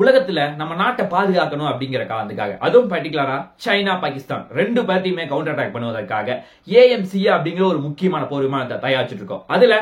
உலகத்துல நம்ம நாட்டை பாதுகாக்கணும் அப்படிங்கிற காரணத்துக்காக, அதுவும் பர்டிகுலரா சைனா பாகிஸ்தான் ரெண்டு பேர்த்தையுமே கவுண்டர் அட்டாக் பண்ணுவதற்காக ஏஎம்சி அப்படிங்கிற ஒரு முக்கியமான போர் விமானத்தை தயாரிச்சுட்டு இருக்கோம். அதுல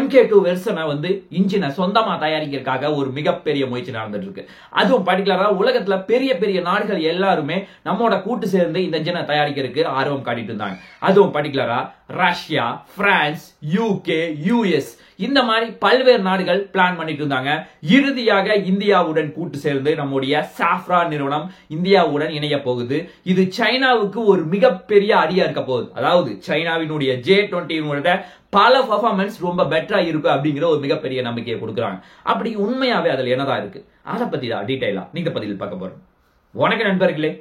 MK2 வெர்ஷனை வந்து இன்ஜினை சொந்தமா தயாரிக்கிறதுக்காக ஒரு மிகப்பெரிய முயற்சி நடந்துட்டு இருக்கு. அதுவும் பர்டிகுலரா உலகத்துல பெரிய பெரிய நாடுகள் எல்லாருமே நம்மோட கூட்டு சேர்ந்து இந்த இன்ஜினை தயாரிக்கிறதுக்கு ஆர்வம் காட்டிட்டு இருந்தாங்க. அதுவும் பர்டிகுலரா ரஷ்யா, பிரான்ஸ், UK, US இந்த மாதிரி பல்வேறு நாடுகள் பிளான் பண்ணிட்டு இருந்தாங்க. இறுதியாக இந்தியாவுடன் கூட்டு சேர்ந்து நம்முடைய சாஃப்ரான் நிறுவனம் இந்தியாவுடன் இணைய போகுது. இது சைனாவுக்கு ஒரு மிகப்பெரிய அடியா இருக்க போகுது. அதாவது சைனாவினுடைய J20 பல பெர்ஃபார்மன்ஸ் ரொம்ப பெட்டரா இருக்கு அப்படிங்கிற ஒரு மிகப்பெரிய நம்பிக்கையை கொடுக்குறாங்க. அப்படி உண்மையாவே அதுல என்னதான் இருக்கு, அதை பத்தி தான் டீடைலா நீங்க பதில் பார்க்க போறோம். வணக்கம் நண்பர்களே.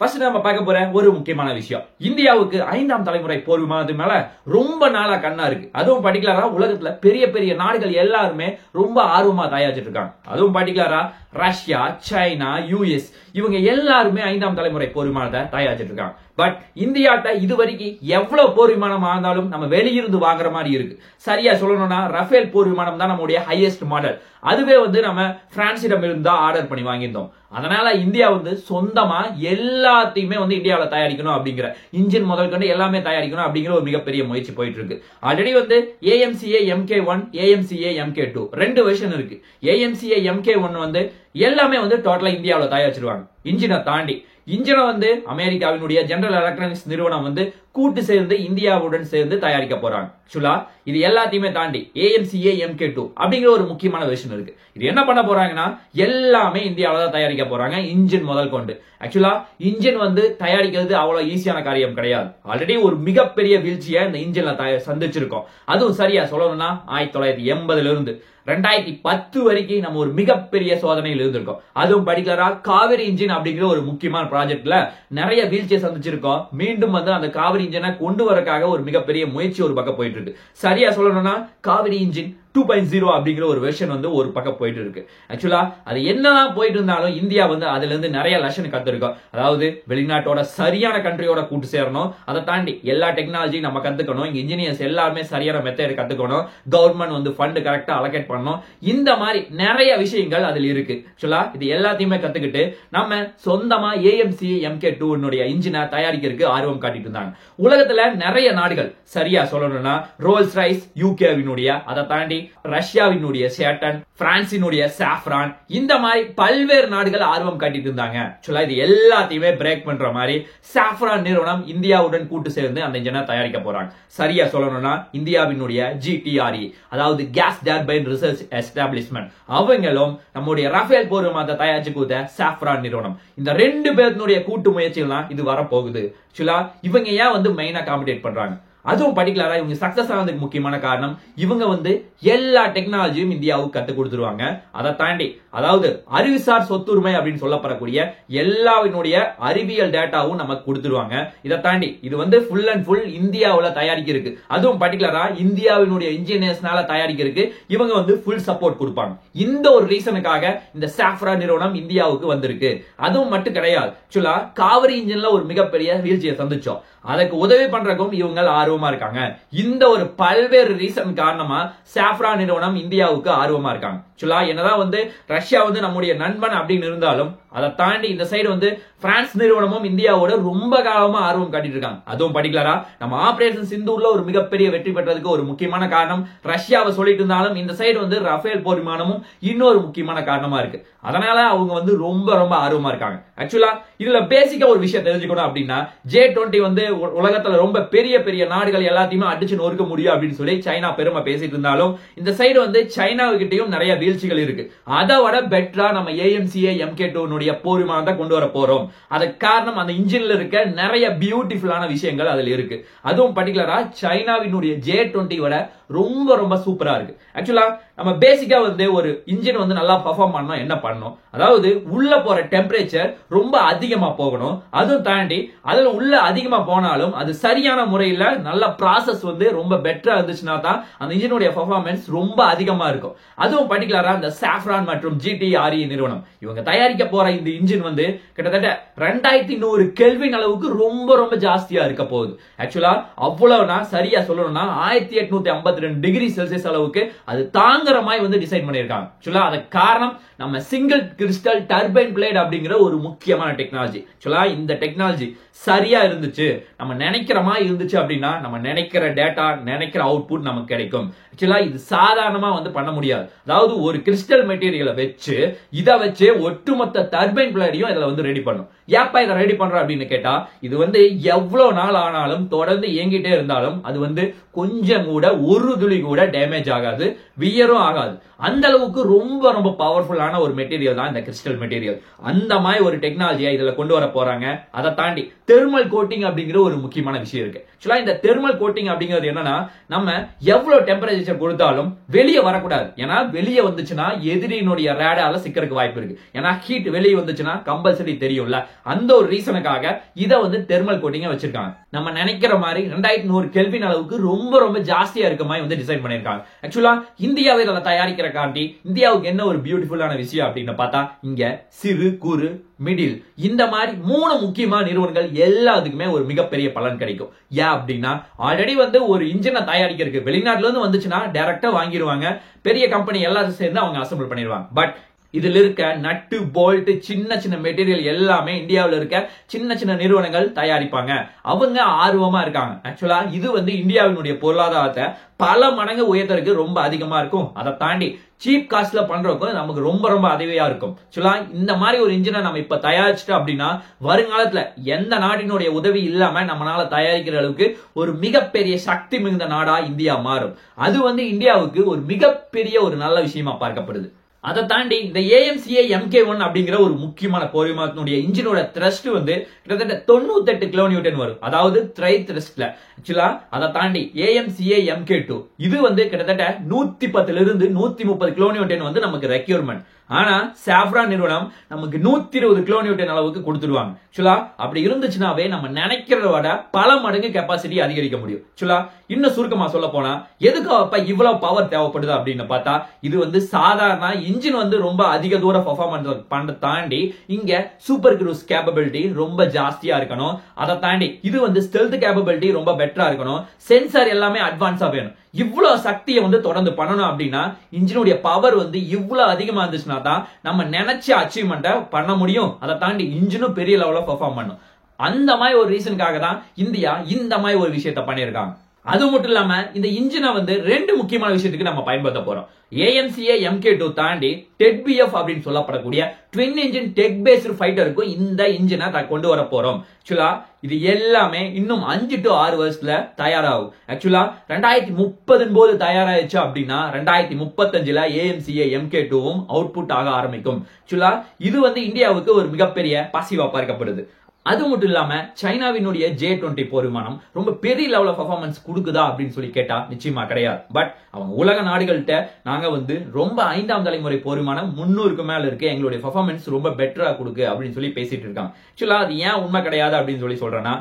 ஃபர்ஸ்ட் நம்ம பார்க்க போற ஒரு முக்கியமான விஷயம், இந்தியாவுக்கு 5ஆம் தலைமுறை போர் விமானத்து மேல ரொம்ப நாளா கண்ணா இருக்கு. அதுவும் பர்டிகுலரா உலகத்துல பெரிய பெரிய நாடுகள் எல்லாருமே ரொம்ப ஆர்வமா தயாரிச்சிட்டு இருக்காங்க. அதுவும் பர்டிகுலரா ரஷ்யா, சைனா, US இவங்க எல்லாருமே 5ஆம் தலைமுறை போர் விமானத்தை தயாரிச்சிட்டு இருக்காங்க. பட் இந்தியாட்ட இதுவரைக்கும் எவ்வளவு போர் விமானம் ஆனாலும் நம்ம வெளியிருந்து வாங்குற மாதிரி இருக்கு. சரியா சொல்லணும்னா ரஃபேல் போர் விமானம் தான் நம்முடைய ஹையஸ்ட் மாடல். அதுவே வந்து நம்ம பிரான்சிடம் இருந்தா ஆர்டர் பண்ணி வாங்கியிருந்தோம். அதனால இந்தியா வந்து சொந்தமா எல்லாத்தையுமே வந்து இந்தியாவில் தயாரிக்கணும் அப்படிங்கிற இன்ஜின் முதல் கொண்டு எல்லாமே தயாரிக்கணும் அப்படிங்கிற ஒரு மிகப்பெரிய முயற்சி போயிட்டு இருக்கு. ஆல்ரெடி வந்து AMCA MK1, AMCA MK2 ரெண்டு வெர்ஷன் இருக்கு. AMCA MK1 வந்து எல்லாமே வந்து டோட்டலா இந்தியாவில் தயாரிச்சிருவாங்க. இன்ஜினை தாண்டி இன்ஜினை வந்து அமெரிக்காவினுடைய ஜெனரல் எலக்ட்ரானிக்ஸ் நிறுவனம் வந்து கூட்டு சேர்ந்து இந்தியாவுடன் சேர்ந்து தயாரிக்க போறாங்க. ஆக்சுவலா இது எல்லாத்தையுமே தாண்டி AMCA MK2 அப்படிங்கிற ஒரு முக்கியமான வெர்ஷன் இருக்கு. இது என்ன பண்ண போறாங்கன்னா எல்லாமே இந்தியாவில தான் தயாரிக்க போறாங்க, இன்ஜின் முதல் கொண்டு. ஆக்சுவலா இன்ஜின் வந்து தயாரிக்கிறது அவ்வளவு ஈஸியான காரியம் கிடையாது. ஆல்ரெடி ஒரு மிகப்பெரிய வீழ்ச்சியை இந்த இன்ஜின்ல சந்திச்சிருக்கோம். அதுவும் சரியா சொல்லணும்னா 1980 இருந்து 2010 வரைக்கும் நம்ம ஒரு மிகப்பெரிய சோதனையில் இருந்திருக்கோம். அதுவும் பர்டிகுலரா காவிரி இன்ஜின் அப்படிங்கிற ஒரு முக்கியமான ப்ராஜெக்ட்ல நிறைய வீழ்ச்சியை சந்திச்சிருக்கோம். மீண்டும் வந்து அந்த காவிரி இன்ஜினை கொண்டு வரக்காக ஒரு மிகப்பெரிய முயற்சி ஒரு பக்கம் போயிட்டு இருக்கு. சரியா சொல்லணும்னா காவிரி இன்ஜின் 2.0 அப்படிங்கிற ஒரு வெர்ஷன் வந்து ஒரு பக்கம் போயிட்டு இருக்கு. ஆக்சுவலா அது என்னதான் போயிட்டு இருந்தாலும் இந்தியா வந்து அதுல இருந்து நிறைய லெசன் கத்துருக்கோம். அதாவது வெளிநாட்டோட சரியான கண்ட்ரியோட கூட்டு சேரணும், அதை தாண்டி எல்லா டெக்னாலஜியும் நம்ம கத்துக்கணும், இங்க இன்ஜினியர்ஸ் எல்லாருமே சரியான மெத்தட் கத்துக்கணும், கவர்மெண்ட் வந்து ஃபண்ட் கரெக்டா அலோகேட் பண்ணணும், இந்த மாதிரி நிறைய விஷயங்கள் அதுல இருக்கு. ஆக்சுவலா இது எல்லாத்தையுமே கத்துக்கிட்டு நம்ம சொந்தமா AMCA MK2 இன்ஜினை தயாரிக்கிறதுக்கு ஆர்வம் காட்டிட்டு இருந்தாங்க. உலகத்துல நிறைய நாடுகள், சரியா சொல்லணும்னா ரோல்ஸ் ரைஸ் UKவினுடைய, அதை தாண்டி ரஷ்யாவினுடைய சேட்டன், பிரான்சினுடைய சாஃப்ரான், இந்த மாதிரி பல்வேறு நாடுகள் ஆர்வம் காட்டிட்டு இருந்தாங்க. ஆக்சுவலா இது எல்லாத்தையுமே பிரேக் பண்ற மாதிரி சாஃப்ரான் நிறுவனம் இந்தியாவுடன் கூட்டு சேர்ந்து அந்த இன்ஜினை தயாரிக்க போறாங்க. சரியா சொல்லணும்னா இந்தியாவினுடைய GTRE அதாவது கேஸ் டர்பைன் ரிசர்ச் எஸ்டாப்ளிஷ்மெண்ட் அவங்களும் நம்முடைய ரஃபேல் போர் விமானத்தை தயாரிச்சு கொடுத்த சாஃப்ரான் நிறுவனம், இந்த ரெண்டு பேருடைய கூட்டு முயற்சிகள் தான் இது வரப்போகுது. ஆக்சுவலா இவங்க ஏன் வந்து மெயினா காம்படிட் பண்றாங்க, அதுவும் பர்டிகுலரா இவங்க சக்சஸ் ஆனதுக்கு முக்கியமான காரணம் இவங்க வந்து எல்லா டெக்னாலஜியும் இந்தியாவுக்கு கத்து கொடுத்துருவாங்க. அதை தாண்டி அதாவது அறிவுசார் சொத்துரிமை அப்படின்னு சொல்லப்படக்கூடிய எல்லாவினுடைய அறிவியல் டேட்டாவும் நமக்கு கொடுத்துருவாங்க. இதை தாண்டி இது வந்து ஃபுல் அண்ட் ஃபுல் இந்தியாவில் தயாரிக்கிறதுக்கு, அதுவும் பர்டிகுலரா இந்தியாவினுடைய இன்ஜினியர்ஸ்னால தயாரிக்கிறதுக்கு இவங்க வந்து ஃபுல் சப்போர்ட் கொடுப்பாங்க. இந்த ஒரு ரீசனுக்காக இந்த சாஃப்ரான் நிறுவனம் இந்தியாவுக்கு வந்திருக்கு. அதுவும் மட்டும் கிடையாது, ஆக்சுவலா காவிரி இன்ஜின்ல ஒரு மிகப்பெரிய வீழ்ச்சியை சந்திச்சோம், அதுக்கு உதவி பண்றதுக்கும் இவங்க ஆர்வமா இருக்காங்க. இந்த ஒரு பல்வேறு ரீசன் காரணமா சாஃப்ரான் நிறுவனம் இந்தியாவுக்கு ஆர்வமா இருக்காங்க. ஆக்சுவலா என்னதான் வந்து ரஷ்யா வந்து நம்முடைய நண்பன் அப்படின்னு இருந்தாலும் அதை தாண்டி இந்த சைடு வந்து பிரான்ஸ் நிறுவனமும் இந்தியாவோட ரொம்ப காலமா ஆர்வம் காட்டிட்டு இருக்காங்க. அதுவும் பர்டிகுலரா நம்ம ஆபரேஷன் சிந்தூர்ல ஒரு மிகப்பெரிய வெற்றி பெற்றதுக்கு ஒரு முக்கியமான காரணம் ரஷ்யாவை சொல்லிட்டு இருந்தாலும் இந்த சைடு வந்து ரஃபேல் போர் விமானமும் இன்னொரு முக்கியமான காரணமா இருக்கு. அதனால அவங்க வந்து ரொம்ப ரொம்ப ஆர்வமா இருக்காங்க. ஆக்சுவலா இதுல பேசிக்கா ஒரு விஷயம் தெரிஞ்சுக்கணும் அப்படின்னா J20 வந்து உலகத்துல ரொம்ப பெரிய பெரிய நாடுகள் எல்லாத்தையுமே அடிச்சு நொறுக்க முடியும் அப்படின்னு சொல்லி சைனா பெருமை பேசிட்டு இருந்தாலும் இந்த சைடு வந்து சைனாவுக்கிட்டையும் நிறைய வீழ்ச்சிகள் இருக்கு. அதை விட பெட்டரா நம்ம AMCA MK2 போர் விமானத்தை கொண்டு வர போறோம். அதுக்கு காரணம் அந்த இன்ஜின்ல இருக்க நிறைய பியூட்டிஃபுல்லான விஷயங்கள் அதுல இருக்கு. அதுவும் பர்டிகுலரா சைனாவினுடைய J20 விட ரொம்ப ரொம்ப சூப்பரா இருக்கு. ஆக்சுவலா நம்ம பேசிக்கா வந்து ஒரு இன்ஜின் வந்து நல்லா பெர்ஃபார்ம் பண்ணணும், என்ன பண்ணணும், அதாவது உள்ள போற டெம்பரேச்சர் ரொம்ப அதிகமா போகணும். அதுவும் தாண்டி அதுல உள்ள அதிகமா போனாலும் அது சரியான முறையில நல்ல ப்ராசஸ் வந்து ரொம்ப பெட்டரா இருந்துச்சுன்னா தான் அந்த இன்ஜினுடைய பெர்ஃபார்மன்ஸ் ரொம்ப அதிகமா இருக்கும். அதுவும் பர்டிகுலரா இந்த சாஃப்ரான் மற்றும் GTRE நிறுவனம் இவங்க தயாரிக்க போற இந்த இன்ஜின் வந்து கிட்டத்தட்ட 2100 கெல்வின் அளவுக்கு ரொம்ப ரொம்ப ஜாஸ்தியா இருக்க போகுது. ஆக்சுவலா அவ்வளவுனா சரியா சொல்லணும்னா 1852 டிகிரி செல்சியஸ் அளவுக்கு அது தாங்குற மாதிரி வந்து டிசைன் பண்ணியிருக்காங்க. ஆக்சுவலா அதுக்கு காரணம் நம்ம சிங்கிள் கிறிஸ்டல் டர்பைன் பிளேட் அப்படிங்கிற ஒரு முக்கியமான டெக்னாலஜி. ஆக்சுவலா இந்த டெக்னாலஜி சரியா இருந்துச்சு, நம்ம நினைக்கிற மாதிரி இருந்துச்சு அப்படின்னா நம்ம நினைக்கிற டேட்டா, நினைக்கிற அவுட்புட் நமக்கு கிடைக்கும். ஆக்சுவலா இது சாதாரணமா வந்து பண்ண முடியாது. அதாவது ஒரு கிறிஸ்டல் மெட்டீரியலை வச்சு இதை வச்சு ஒட்டுமொத்த டர்பைன் பிளேடையும் இதுல வந்து ரெடி பண்ணும். ஏப்பா இதை ரெடி பண்ற அப்படின்னு கேட்டா, இது வந்து எவ்வளவு நாள் ஆனாலும் தொடர்ந்து இயங்கிட்டே இருந்தாலும் அது வந்து கொஞ்சம் கூட ஒரு துளி கூட டேமேஜ் ஆகாது, வியரும் ஆகாது. அந்த அளவுக்கு ரொம்ப ரொம்ப பவர்ஃபுல்லான ஒரு மெட்டீரியல் தான் இந்த கிறிஸ்டல் மெட்டீரியல். அந்த மாதிரி ஒரு டெக்னாலஜியை இதுல கொண்டு வர போறாங்க. அதை தாண்டி தெர்மல் கோட்டிங் அப்படிங்கிற ஒரு முக்கியமான விஷயம் இருக்கு. ஆக்சுவலா இந்த தெர்மல் கோட்டிங் அப்படிங்கிறது என்னன்னா, நம்ம எவ்வளவு டெம்பரேச்சர் கொடுத்தாலும் வெளியே வரக்கூடாது. ஏன்னா வெளியே வந்துச்சுன்னா எதிரியினுடைய ரேடால சிக்கிறதுக்கு வாய்ப்பு இருக்கு. ஏன்னா ஹீட் வெளியே வந்துச்சுன்னா கம்பல்சரி தெரியும்ல. அந்த ஒரு ரீசனுக்காக இதை வந்து தெர்மல் கோட்டிங்க வச்சிருக்காங்க. நம்ம நினைக்கிற மாதிரி 2100 கெல்வின் அளவுக்கு ரொம்ப ரொம்ப ஜாஸ்தியா இருக்க மாதிரி வந்து டிசைன் பண்ணிருக்காங்க. ஆக்சுவலா இந்தியாவை இதை தயாரிக்கிற காண்டி இந்தியாவுக்கு என்ன ஒரு பியூட்டிஃபுல்லான விஷயம் அப்படின்னு பார்த்தா, இங்க சிறு குறு மிடில் இந்த மாதிரி 3 முக்கியமான நிறுவனங்கள் எல்லாத்துக்குமே ஒரு மிகப்பெரிய பலன் கிடைக்கும். ஏன் அப்படின்னா, ஆல்ரெடி வந்து ஒரு இன்ஜினை தயாரிக்கிறதுக்கு வெளிநாட்டுல இருந்து வந்துச்சுன்னா டைரக்டா வாங்கிடுவாங்க, பெரிய கம்பெனி எல்லாரும் சேர்ந்து அவங்க அசம்பிள் பண்ணிடுவாங்க. பட் இதுல இருக்க நட்டு போல்ட் சின்ன சின்ன மெட்டீரியல் எல்லாமே இந்தியாவில் இருக்க சின்ன சின்ன நிறுவனங்கள் தயாரிப்பாங்க. அவங்க ஆர்வமா இருக்காங்க. ஆக்சுவலா இது வந்து இந்தியாவினுடைய பொருளாதாரத்தை பல மடங்கு உயர்த்தறதுக்கு ரொம்ப அதிகமா இருக்கும். அதை தாண்டி சீப் காஸ்ட்ல பண்றதுக்கு நமக்கு ரொம்ப ரொம்ப உதவியா இருக்கும். ஆக்சுவலா இந்த மாதிரி ஒரு இன்ஜினை நம்ம இப்ப தயாரிச்சிட்டோம் அப்படின்னா வருங்காலத்துல எந்த நாட்டினுடைய உதவி இல்லாம நம்மளால தயாரிக்கிற அளவுக்கு ஒரு மிகப்பெரிய சக்தி மிகுந்த நாடா இந்தியா மாறும். அது வந்து இந்தியாவுக்கு ஒரு மிகப்பெரிய ஒரு நல்ல விஷயமா பார்க்கப்படுது. அதை தாண்டி இந்த AMCA MK1 அப்படிங்கிற ஒரு முக்கியமான போர் விமானத்தினுடைய இன்ஜினோட த்ரஸ்ட் வந்து கிட்டத்தட்ட 98 கிலோநியூட்டன் வரும். அதாவது த்ரை த்ரஸ்ட்ல. ஆக்சுவலா அதை தாண்டி AMCA MK2 இது வந்து கிட்டத்தட்ட 110 இருந்து 130 கிலோநியூட்டன் வந்து நமக்கு ரெக்யூர்மெண்ட். ஆனா சாஃப்ரான் நிறுவனம் நமக்கு 120 கிலோநியூட்டன் அளவுக்கு கொடுத்துருவாங்க. ஆக்சுவலா அப்படி இருந்துச்சுனாவே நம்ம நினைக்கிறத விட பல மடங்கு கெப்பாசிட்டி அதிகரிக்க முடியும். ஆக்சுவலா இன்னும் சுருக்கமா சொல்ல போனா, எதுக்கு அப்ப இவ்வளவு பவர் தேவைப்படுது அப்படின்னு பார்த்தா, இது வந்து சாதாரண இன்ஜின் வந்து ரொம்ப அதிக தூர பெர்ஃபார்மன்ஸ் பண்ண தாண்டி இங்க சூப்பர் க்ரூஸ் கேப்பபிலிட்டி ரொம்ப ஜாஸ்தியா இருக்கணும். அதை தாண்டி இது வந்து ஸ்டெல்த் கேப்பபிலிட்டி ரொம்ப பெட்டரா இருக்கணும். சென்சார் எல்லாமே அட்வான்ஸா வேணும். இவ்வளவு சக்தியை வந்து தொடர்ந்து பண்ணணும் அப்படின்னா இன்ஜினுடைய பவர் வந்து இவ்வளவு அதிகமா இருந்துச்சுன்னா தான் நம்ம நினைச்ச அச்சீவ்மெண்ட்டை பண்ண முடியும். அதை தாண்டி இன்ஜினும் பெரிய லெவல்ல பெர்ஃபார்ம் பண்ணும். அந்த மாதிரி ஒரு ரீசனுக்காக தான் இந்தியா இந்த மாதிரி ஒரு விஷயத்தை பண்ணியிருக்காங்க. அது மட்டும் இல்லாம இந்த இன்ஜினை வந்து 2 முக்கியமான விஷயத்துக்கு நம்ம பயன்படுத்த போறோம். AMCA MK2 தாண்டி TEDBF அப்படின்னு சொல்லப்படக்கூடிய ட்வின் இன்ஜின் டெக் பேஸ்டு ஃபைட்டருக்கும் இந்த இன்ஜினை கொண்டு வர போறோம். ஆக்சுவலா இது எல்லாமே இன்னும் 5 to 6 வருஷத்துல தயாராகும். ஆக்சுவலா 2030 போது தயாராயிடுச்சு அப்படின்னா 2035ல AMCA MK2வும் அவுட்புட் ஆக ஆரம்பிக்கும். ஆக்சுவலா இது வந்து இந்தியாவுக்கு ஒரு மிகப்பெரிய பாசிவா பார்க்கப்படுது. அது மட்டும் இல்லாம சைனாவினுடைய J-20 போர் விமானம் ரொம்ப பெரிய லெவல்ல பெர்ஃபார்மன்ஸ் கொடுக்குதா அப்படின்னு சொல்லி கேட்டா நிச்சயமா கிடையாது. பட் அவங்க உலக நாடுகள்கிட்ட நாங்க வந்து ரொம்ப 5ஆம் தலைமுறை போர் விமானம் 300க்கு மேல இருக்கு, எங்களுடைய பெர்ஃபார்மன்ஸ் ரொம்ப பெட்டரா கொடுக்கு அப்படின்னு சொல்லி பேசிட்டு இருக்காங்க. ஆக்சுவலா அது ஏன் உண்மை கிடையாது அப்படின்னு சொல்லி சொல்றேன்னா,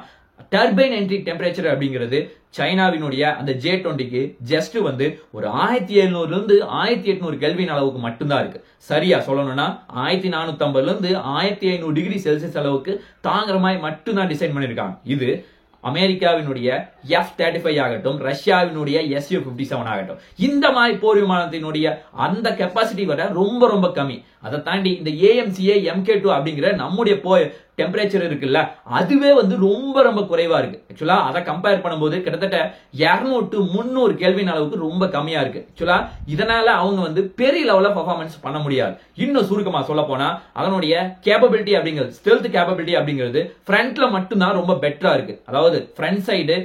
டர்பைன் என்ட்ரி டெம்பரேச்சர் அப்படிங்கிறது சைனாவினுடைய அந்த J-20க்கு ஜஸ்ட் வந்து ஒரு 1700 இருந்து 1800 கெல்வின் அளவுக்கு மட்டும்தான் இருக்கு. சரியா சொல்லணும்னா 1450 இருந்து 1500 டிகிரி செல்சியஸ் அளவுக்கு தாங்குற மாதிரி மட்டும்தான் டிசைன் பண்ணிருக்காங்க. இது அமெரிக்காவினுடைய F-35 ஆகட்டும், ரஷ்யாவினுடைய Su-57 ஆகட்டும், இந்த மாதிரி போர் விமானத்தினுடைய அந்த கெப்பாசிட்டி வர ரொம்ப ரொம்ப கம்மி. அதை தாண்டி இந்த AMCA MK2 அப்படிங்கிற நம்முடைய டெம்பரேச்சர் இருக்குல்ல, அதுவே வந்து ரொம்ப ரொம்ப குறைவா இருக்கு. ஆக்சுவலா அதை கம்பேர் பண்ணும்போது கிட்டத்தட்ட 200 to 300 கெல்வின் அளவுக்கு ரொம்ப கம்மியா இருக்கு. ஆக்சுவலா இதனால அவங்க வந்து பெரிய லெவல்ல பெர்ஃபார்மன்ஸ் பண்ண முடியாது. இன்னும் சுருக்கமா சொல்ல போனா அதனுடைய கேப்பபிலிட்டி அப்படிங்கிறது, ஸ்டெல்த் கேப்பபிலிட்டி அப்படிங்கிறது ஃப்ரண்ட்ல மட்டும்தான் ரொம்ப பெட்டரா இருக்கு. அதாவது front side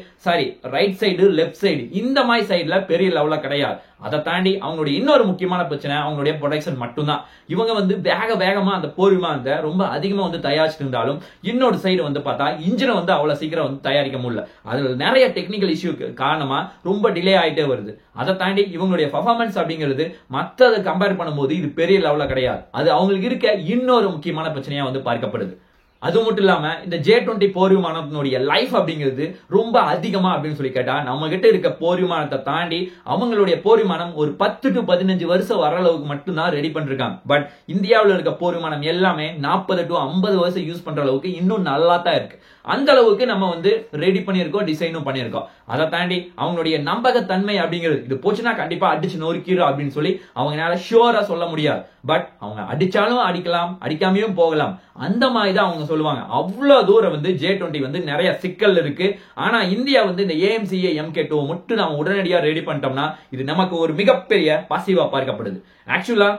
right side left side இந்த மாதிரி சைடுல பெரிய லெவல்ல கிடையாது. அதை தாண்டி அவங்களுடைய இன்னொரு முக்கியமான பிரச்சனை அவங்களுடைய ப்ரொடக்ஷன் மட்டும்தான். இவங்க வந்து வேகமா அந்த போர் விமானத்தை ரொம்ப அதிகமா வந்து தயாரிச்சுட்டு இருந்தாலும் இன்னொரு சைடு வந்து பார்த்தா இன்ஜினை வந்து அவ்வளவு சீக்கிரம் வந்து தயாரிக்க முடியல. அதுல நிறைய டெக்னிக்கல் இஷ்யூ காரணமா ரொம்ப டிலே ஆயிட்டே வருது. அதை தாண்டி இவங்களுடைய பெர்ஃபார்மன்ஸ் அப்படிங்கிறது மற்றதை கம்பேர் பண்ணும்போது இது பெரிய லெவல்ல கிடையாது. அது அவங்களுக்கு இருக்க இன்னொரு முக்கியமான பிரச்சனையா வந்து பார்க்கப்படுது. அது மட்டும் இல்லாம இந்த J-20 போர் விமானத்தினுடைய லைஃப் அப்படிங்கிறது ரொம்ப அதிகமா அப்படின்னு சொல்லி கேட்டா நம்ம கிட்ட இருக்க போர் விமானத்தை தாண்டி அவங்களுடைய போர் விமானம் ஒரு 10 to 15 வருஷம் வர அளவுக்கு மட்டும்தான் ரெடி பண்ணிருக்காங்க. பட் இந்தியாவில் இருக்க போர் விமானம் எல்லாமே 40 to 50 வருஷம் யூஸ் பண்ற அளவுக்கு இன்னும் நல்லா தான் இருக்கு. அந்த அளவுக்கு நம்ம வந்து ரெடி பண்ணியிருக்கோம், டிசைனும் பண்ணியிருக்கோம். அதை தாண்டி அவங்களுடைய நம்பகத்தன்மை அப்படிங்கிறது இது போச்சுன்னா கண்டிப்பா அடிச்சு நொறுக்கிறோம் அப்படின்னு சொல்லி அவங்களால ஷுவரா சொல்ல முடியாது. பட் அவங்க அடிச்சாலும் அடிக்கலாம், அடிக்காமையும் போகலாம். அந்த மாதிரி தான் அவங்க சொல்லுவாங்க. அவ்வளவு தூரம் வந்து J-20 வந்து நிறைய சிக்கல் இருக்கு. ஆனா இந்தியா வந்து இந்த AMCA MK2 மட்டும் நம்ம உடனடியா ரெடி பண்ணிட்டோம்னா இது நமக்கு ஒரு மிகப்பெரிய பாசிவா பார்க்கப்படுது. ஆக்சுவலா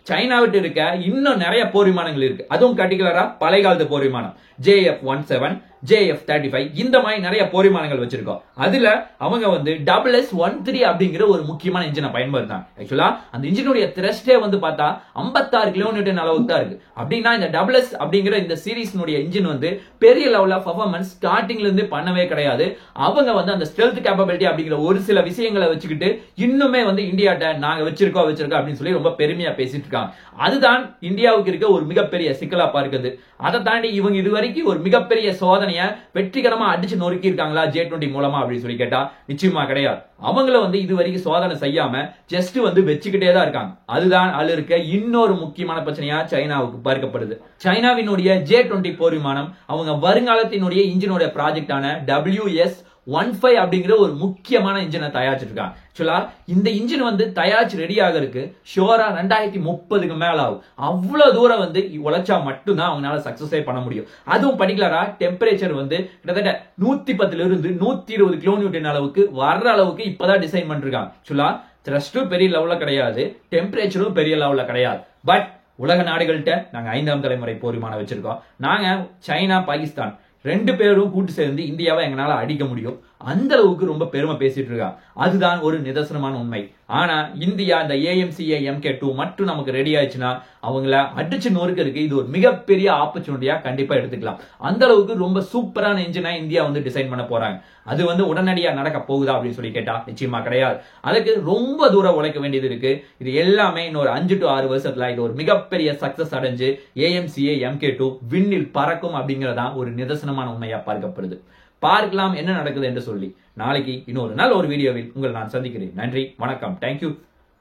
சைனாவிட்டு இருக்க இன்னும் நிறைய போர் விமானங்கள் இருக்கு. அதுவும் பர்டிகுலரா பழைய காலத்து போர் விமானம் JF-17, JF-35 இந்த மாதிரி நிறைய போர் விமானங்கள் வச்சிருக்கோம். அதுல அவங்க வந்து SS-13 அப்படிங்கிற ஒரு முக்கியமான இன்ஜினை பயன்படுத்தாங்க. ஆக்சுவலா அந்த இன்ஜினுடைய த்ரஸ்டே வந்து பார்த்தா 56 கிலோமீட்டர் அளவுக்கு தான் இருக்கு. அப்படின்னா இந்த SS அப்படிங்கிற இந்த சீரீஸ்னுடைய இன்ஜின் வந்து பெரிய லெவல்ல பெர்ஃபார்மன்ஸ் ஸ்டார்டிங்ல இருந்து பண்ணவே கிடையாது. அவங்க வந்து அந்த ஸ்டெல்த் கேப்பபிலிட்டி அப்படிங்கிற ஒரு சில விஷயங்களை வச்சுக்கிட்டு இன்னுமே வந்து இந்தியாட்ட நாங்க வச்சிருக்கோம் அப்படின்னு சொல்லி ரொம்ப பெருமையா பேசிட்டு இருக்காங்க. அதுதான் இந்தியாவுக்கு இருக்க ஒரு மிகப்பெரிய சிக்கலா பார்க்குது. அதை தாண்டி இவங்க இதுவரைக்கும் ஒரு மிகப்பெரிய சோதனையை வெற்றிகரமா அடிச்சு நொறுக்கி இருக்காங்களா J-20 மூலமா அப்படின்னு சொல்லி கேட்டா நிச்சயமா கிடையாது. அவங்கள வந்து இதுவரைக்கும் சோதனை செய்யாம ஜஸ்ட் வந்து வச்சுக்கிட்டே தான் இருக்காங்க. அதுதான் அதுல இருக்க இன்னொரு முக்கியமான பிரச்சனையா சைனாவுக்கு பார்க்கப்படுது. சைனாவினுடைய J-20 போர் விமானம் அவங்க வருங்காலத்தினுடைய இன்ஜினோட ப்ராஜெக்டான WS-15 அப்படிங்கிற ஒரு முக்கியமான இன்ஜினை தயாரிச்சிட்டு இருக்காங்க. ஆக்சுவலா இந்த இன்ஜின் வந்து தயாரிச்சு ரெடி ஆகிறதுக்கு ஷோரா 2030க்கு மேல ஆகும். அவ்வளவு தூரம் வந்து உழைச்சா மட்டும்தான் அவங்களால சக்சஸே பண்ண முடியும். அதுவும் பர்டிகுலரா டெம்பரேச்சர் வந்து கிட்டத்தட்ட 110 இருந்து 120 கிலோமீட்டர் அளவுக்கு வர்ற அளவுக்கு இப்பதான் டிசைன் பண்ணிருக்காங்க. ஆக்சுவலா த்ரஸ்டும் பெரிய லெவல்ல கிடையாது, டெம்பரேச்சரும் பெரிய லெவல்ல கிடையாது. பட் உலக நாடுகள்கிட்ட நாங்க 5ஆம் தலைமுறை போர் விமானம் வச்சிருக்கோம். நாங்க சைனா, பாகிஸ்தான் ரெண்டு பேரும் கூட்டு சேர்ந்து இந்தியாவை எங்களால அடிக்க முடியும். அந்த அளவுக்கு ரொம்ப பெருமை பேசிட்டு இருக்காங்க. அதுதான் ஒரு நிதர்சனமான உண்மை. ஆனா இந்தியா இந்த AMCA MK2 மட்டும் நமக்கு ரெடி ஆயிடுச்சுன்னா அவங்கள அடிச்சு நொறுக்கிறதுக்கு இது ஒரு மிகப்பெரிய ஆப்பர்ச்சுனிட்டியா கண்டிப்பா எடுத்துக்கலாம். அந்த அளவுக்கு ரொம்ப சூப்பரான இன்ஜினா இந்தியா வந்து டிசைன் பண்ண போறாங்க. அது வந்து உடனடியா நடக்க போகுதா அப்படின்னு சொல்லி கேட்டா நிச்சயமா கிடையாது. அதுக்கு ரொம்ப தூரம் உழைக்க வேண்டியது இருக்கு. இது எல்லாமே இன்னொரு 5 to 6 வருஷத்துல இது ஒரு மிகப்பெரிய சக்சஸ் அடைஞ்சு AMCA MK2 விண்ணில் பறக்கும் அப்படிங்கறதான் ஒரு நிதர்சனமான உண்மையா பார்க்கப்படுது. பார்க்கலாம் என்ன நடக்குது என்று சொல்லி நாளைக்கு இன்னொரு நாள் ஒரு வீடியோவில் உங்களை நான் சந்திக்கிறேன். நன்றி, வணக்கம், தேங்க்யூ,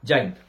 ஜெய் ஹிந்த்.